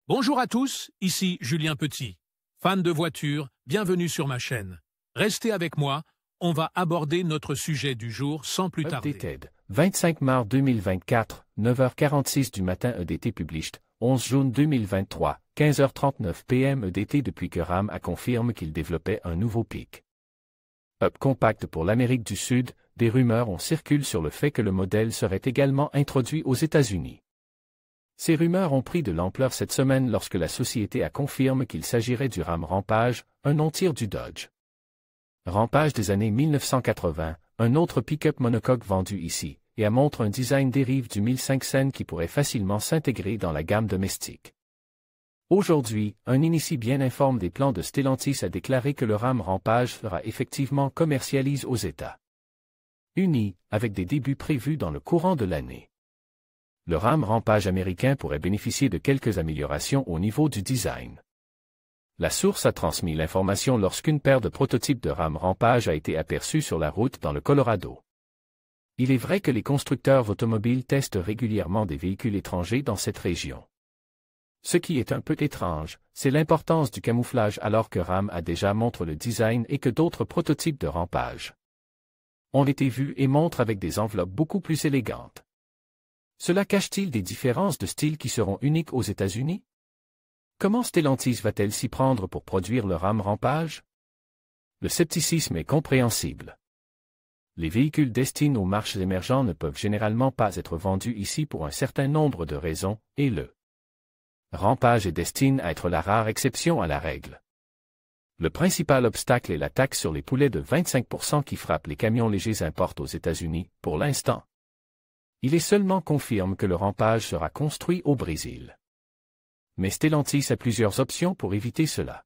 Bonjour à tous, ici Julien Petit. Fan de voitures, bienvenue sur ma chaîne. Restez avec moi, on va aborder notre sujet du jour sans plus tarder. Updated. 25 mars 2024, 9h46 du matin EDT Published, 11 juin 2023, 15h39 PM EDT depuis que RAM a confirmé qu'il développait un nouveau pic. Up Compact pour l'Amérique du Sud, des rumeurs ont circulé sur le fait que le modèle serait également introduit aux États-Unis. Ces rumeurs ont pris de l'ampleur cette semaine lorsque la société a confirmé qu'il s'agirait du RAM Rampage, un non-tir du Dodge. Rampage des années 1980, un autre pick-up monocoque vendu ici, et montre un design dérive du 1500 qui pourrait facilement s'intégrer dans la gamme domestique. Aujourd'hui, un initie bien informe des plans de Stellantis a déclaré que le RAM Rampage sera effectivement commercialisé aux États-Unis, avec des débuts prévus dans le courant de l'année. Le RAM Rampage américain pourrait bénéficier de quelques améliorations au niveau du design. La source a transmis l'information lorsqu'une paire de prototypes de RAM Rampage a été aperçue sur la route dans le Colorado. Il est vrai que les constructeurs automobiles testent régulièrement des véhicules étrangers dans cette région. Ce qui est un peu étrange, c'est l'importance du camouflage alors que RAM a déjà montré le design et que d'autres prototypes de Rampage ont été vus et montrent avec des enveloppes beaucoup plus élégantes. Cela cache-t-il des différences de style qui seront uniques aux États-Unis? Comment Stellantis va-t-elle s'y prendre pour produire le RAM Rampage? Le scepticisme est compréhensible. Les véhicules destinés aux marchés émergents ne peuvent généralement pas être vendus ici pour un certain nombre de raisons, et le Rampage est destiné à être la rare exception à la règle. Le principal obstacle est la taxe sur les poulets de 25% qui frappe les camions légers importés aux États-Unis, pour l'instant. Il est seulement confirmé que le Rampage sera construit au Brésil. Mais Stellantis a plusieurs options pour éviter cela.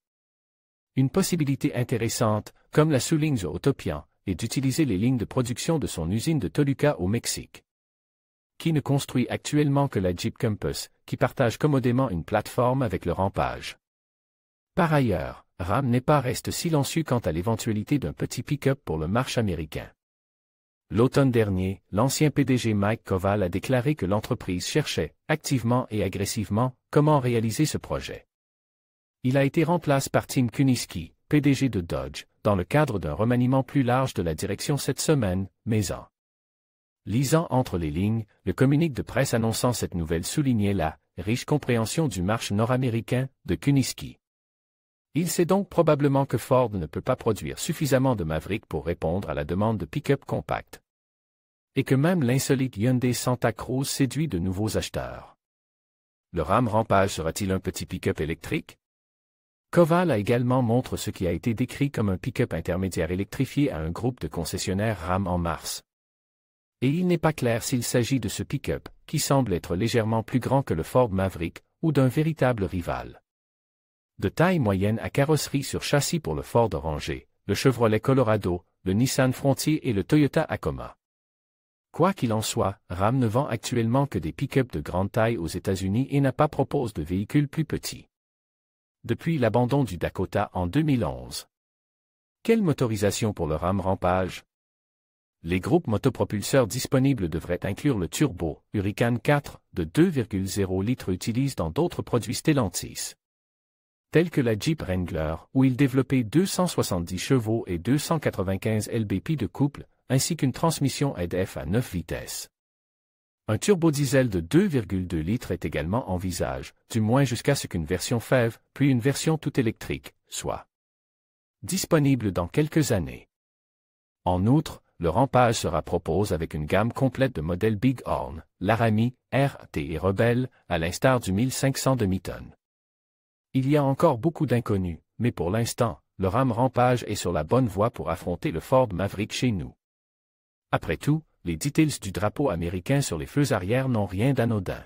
Une possibilité intéressante, comme la souligne Autopian, est d'utiliser les lignes de production de son usine de Toluca au Mexique, qui ne construit actuellement que la Jeep Compass, qui partage commodément une plateforme avec le Rampage. Par ailleurs, RAM n'est pas reste silencieux quant à l'éventualité d'un petit pick-up pour le marché américain. L'automne dernier, l'ancien PDG Mike Koval a déclaré que l'entreprise cherchait, activement et agressivement, comment réaliser ce projet. Il a été remplacé par Tim Kuniski, PDG de Dodge, dans le cadre d'un remaniement plus large de la direction cette semaine, mais en lisant entre les lignes, le communiqué de presse annonçant cette nouvelle soulignait la riche compréhension du marché nord-américain de Kuniski. Il sait donc probablement que Ford ne peut pas produire suffisamment de Maverick pour répondre à la demande de pick-up compact. Et que même l'insolite Hyundai Santa Cruz séduit de nouveaux acheteurs. Le RAM Rampage sera-t-il un petit pick-up électrique? Koval a également montré ce qui a été décrit comme un pick-up intermédiaire électrifié à un groupe de concessionnaires RAM en mars. Et il n'est pas clair s'il s'agit de ce pick-up, qui semble être légèrement plus grand que le Ford Maverick, ou d'un véritable rival. De taille moyenne à carrosserie sur châssis pour le Ford Ranger, le Chevrolet Colorado, le Nissan Frontier et le Toyota Tacoma. Quoi qu'il en soit, RAM ne vend actuellement que des pick-up de grande taille aux États-Unis et n'a pas proposé de véhicules plus petits. Depuis l'abandon du Dakota en 2011. Quelle motorisation pour le RAM Rampage? Les groupes motopropulseurs disponibles devraient inclure le Turbo Hurricane 4 de 2,0 litres utilisé dans d'autres produits Stellantis, tels que la Jeep Wrangler, où il développait 270 chevaux et 295 lb-p de couple, ainsi qu'une transmission AID-F à 9 vitesses. Un turbodiesel de 2,2 litres est également envisagé, du moins jusqu'à ce qu'une version FEV, puis une version tout électrique, soit disponible dans quelques années. En outre, le Rampage sera proposé avec une gamme complète de modèles Bighorn, Laramie, RT et Rebelle, à l'instar du 1500 demi-tonnes. Il y a encore beaucoup d'inconnus, mais pour l'instant, le RAM Rampage est sur la bonne voie pour affronter le Ford Maverick chez nous. Après tout, les details du drapeau américain sur les feux arrière n'ont rien d'anodin.